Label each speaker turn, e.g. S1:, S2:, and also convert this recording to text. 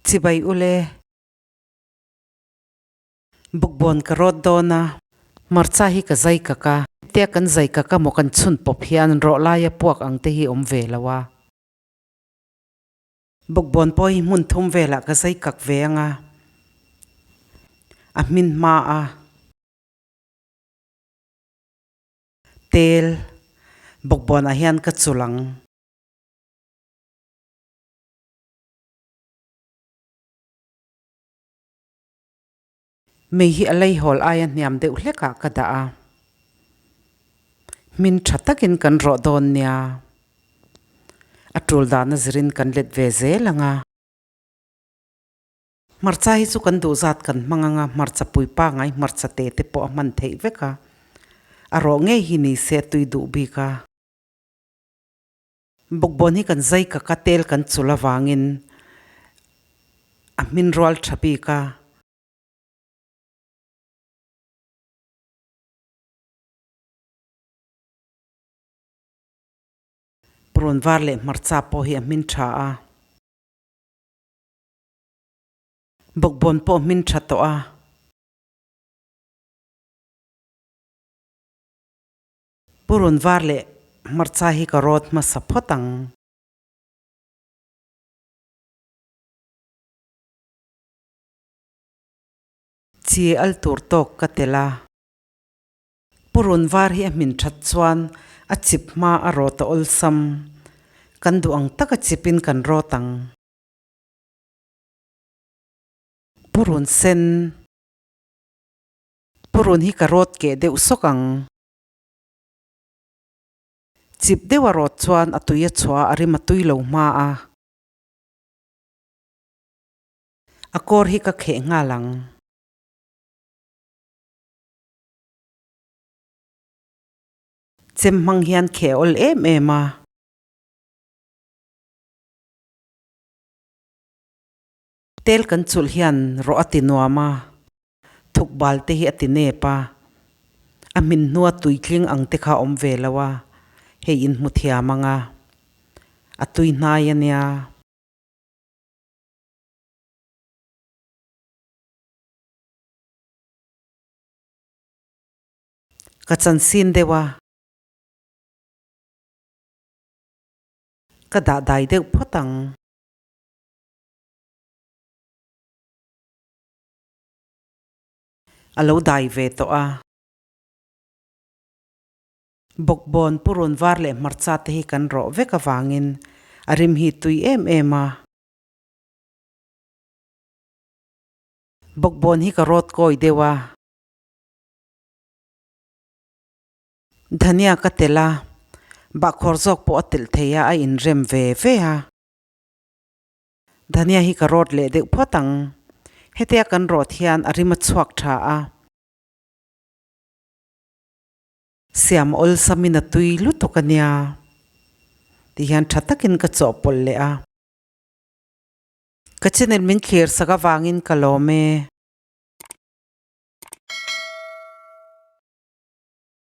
S1: Chibay ule bukbon karot dona marchahi ka zai kaka te kan zai kaka mo kan chun pop hian ro laya puak ang te hi om ve lawa bukbon poi mun thum vela ka zai kak ve anga a min ma a tel bukbon a hian ka chulang mei hi alai hol aya niam deuh hleka ka da a min thatakin kan ro don nia atul da na zirin kan let ve ze langa marcha hi chu kan du zat kan manganga marcha pui pa ngai marcha te te po man thei veka aro nge hi ni se tui du bi ka bukbon hi kan zai ka tel kan chula wangin a min rol thapi ka pron var le marcha po hi a min tha a bukbon po min tha to a purun var le marcha hi ka rot ma saphotang chi al tur tok ka tela purun var hi a min that chuan a chip ma a ro to ol sam kan du ang taka chipin kan ro tang purun sen purun hi ka rot ke deuh sokang chip dewa rot chuan a tuya chua arim a tui lo ma a akor hi ka khe nga lang chem mang hian khe ol em ema tel kan chul hian ro ati nuama thuk bal te hi ati ne pa amin nuwa tuitling ang te kha om ve lawa he in muthia manga atui na ya kachan sin dewa kada dai deuh photang alo dai ve to a bokbon purun var le marcha te hi kan ro ve ka wangin arim hi tui em ema bokbon hi ka rot koi dewa dhania ka tela ba khorzok po atil theya a in rem ve ve ha dhania hi ka rot le de photang hetia kan rot hian arima chuak tha a siam ol samina tui lu to kania ti hian thatakin ka chopol le a kachenel min clear saka wangin kalome